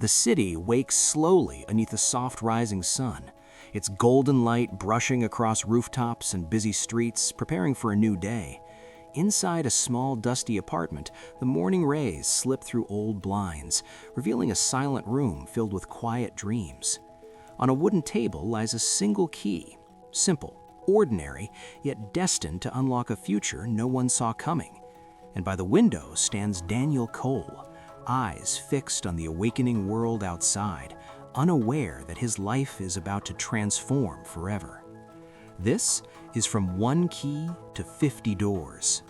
The city wakes slowly beneath the soft rising sun, its golden light brushing across rooftops and busy streets, preparing for a new day. Inside a small, dusty apartment, the morning rays slip through old blinds, revealing a silent room filled with quiet dreams. On a wooden table lies a single key, simple, ordinary, yet destined to unlock a future no one saw coming. And by the window stands Daniel Cole, eyes fixed on the awakening world outside, unaware that his life is about to transform forever. This is From One Key to 50 Doors.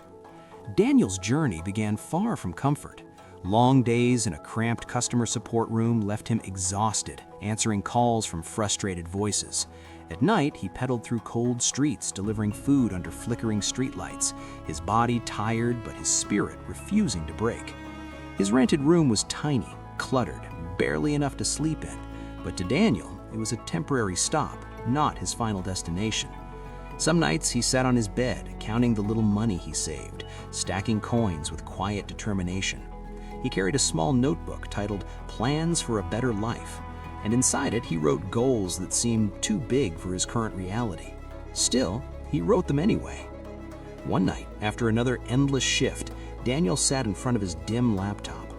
Daniel's journey began far from comfort. Long days in a cramped customer support room left him exhausted, answering calls from frustrated voices. At night, he pedaled through cold streets, delivering food under flickering streetlights, his body tired but his spirit refusing to break. His rented room was tiny, cluttered, barely enough to sleep in, but to Daniel, it was a temporary stop, not his final destination. Some nights he sat on his bed, counting the little money he saved, stacking coins with quiet determination. He carried a small notebook titled Plans for a Better Life, and inside it he wrote goals that seemed too big for his current reality. Still, he wrote them anyway. One night, after another endless shift, Daniel sat in front of his dim laptop.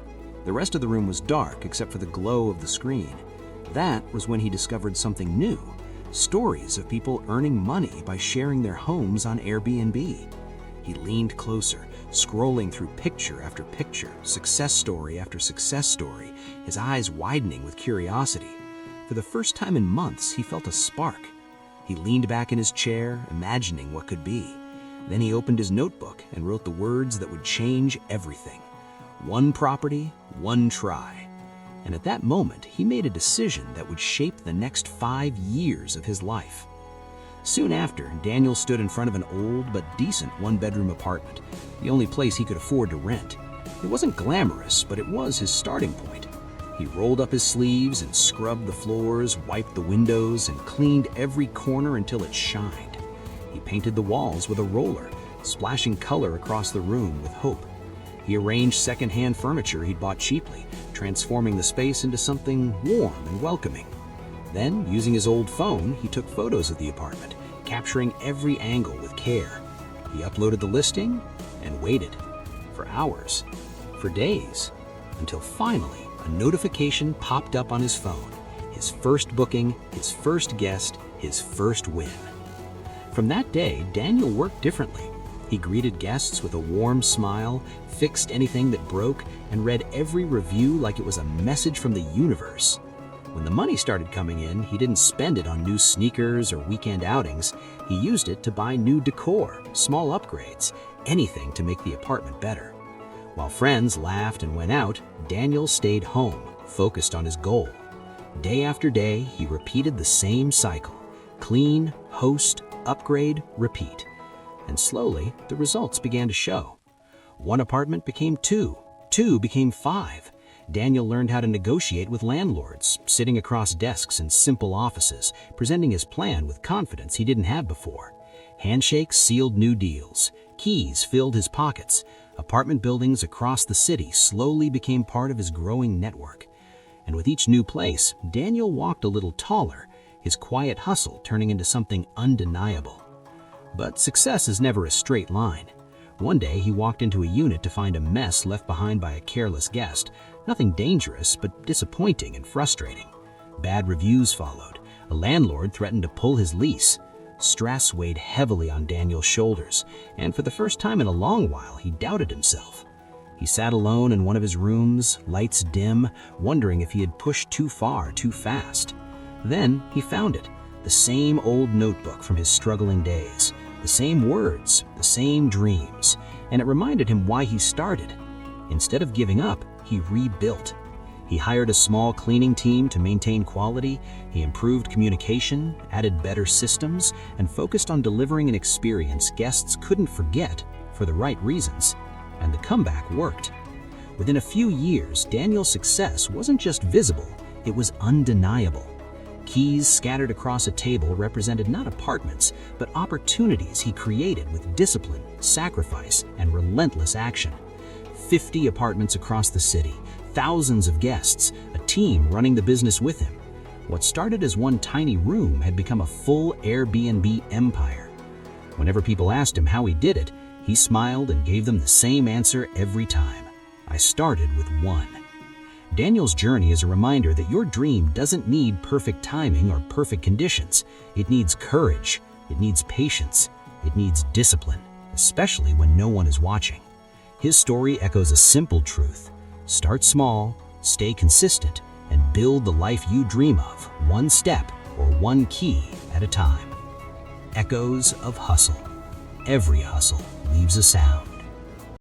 The rest of the room was dark except for the glow of the screen. That was when he discovered something new. Stories of people earning money by sharing their homes on Airbnb. He leaned closer, scrolling through picture after picture, success story after success story, his eyes widening with curiosity. For the first time in months, he felt a spark. He leaned back in his chair, imagining what could be. Then he opened his notebook and wrote the words that would change everything. One property, one try. And at that moment, he made a decision that would shape the next 5 years of his life. Soon after, Daniel stood in front of an old but decent one-bedroom apartment, the only place he could afford to rent. It wasn't glamorous, but it was his starting point. He rolled up his sleeves and scrubbed the floors, wiped the windows, and cleaned every corner until it shined. He painted the walls with a roller, splashing color across the room with hope. He arranged second-hand furniture he'd bought cheaply, transforming the space into something warm and welcoming. Then, using his old phone, he took photos of the apartment, capturing every angle with care. He uploaded the listing and waited for hours, for days, until finally a notification popped up on his phone. His first booking, his first guest, his first win. From that day, Daniel worked differently. He greeted guests with a warm smile, fixed anything that broke, and read every review like it was a message from the universe. When the money started coming in, he didn't spend it on new sneakers or weekend outings. He used it to buy new decor, small upgrades, anything to make the apartment better. While friends laughed and went out, Daniel stayed home, focused on his goal. Day after day, he repeated the same cycle: clean, host, upgrade, repeat. And slowly, the results began to show. One apartment became two became 5. Daniel learned how to negotiate with landlords, sitting across desks in simple offices, presenting his plan with confidence he didn't have before. Handshakes sealed new deals. Keys filled his pockets. Apartment buildings across the city slowly became part of his growing network. And with each new place, Daniel walked a little taller, his quiet hustle turning into something undeniable. But success is never a straight line. One day, he walked into a unit to find a mess left behind by a careless guest. Nothing dangerous, but disappointing and frustrating. Bad reviews followed. A landlord threatened to pull his lease. Stress weighed heavily on Daniel's shoulders, and for the first time in a long while, he doubted himself. He sat alone in one of his rooms, lights dim, wondering if he had pushed too far, too fast. Then he found it, the same old notebook from his struggling days, the same words, the same dreams, and it reminded him why he started. Instead of giving up, he rebuilt. He hired a small cleaning team to maintain quality, he improved communication, added better systems, and focused on delivering an experience guests couldn't forget for the right reasons. And the comeback worked. Within a few years, Daniel's success wasn't just visible, it was undeniable. Keys scattered across a table represented not apartments, but opportunities he created with discipline, sacrifice, and relentless action. 50 apartments across the city, thousands of guests, a team running the business with him. What started as one tiny room had become a full Airbnb empire. Whenever people asked him how he did it, he smiled and gave them the same answer every time. I started with one. Daniel's journey is a reminder that your dream doesn't need perfect timing or perfect conditions. It needs courage, it needs patience, it needs discipline, especially when no one is watching. His story echoes a simple truth. Start small, stay consistent, and build the life you dream of, one step or one key at a time. Echoes of hustle. Every hustle leaves a sound.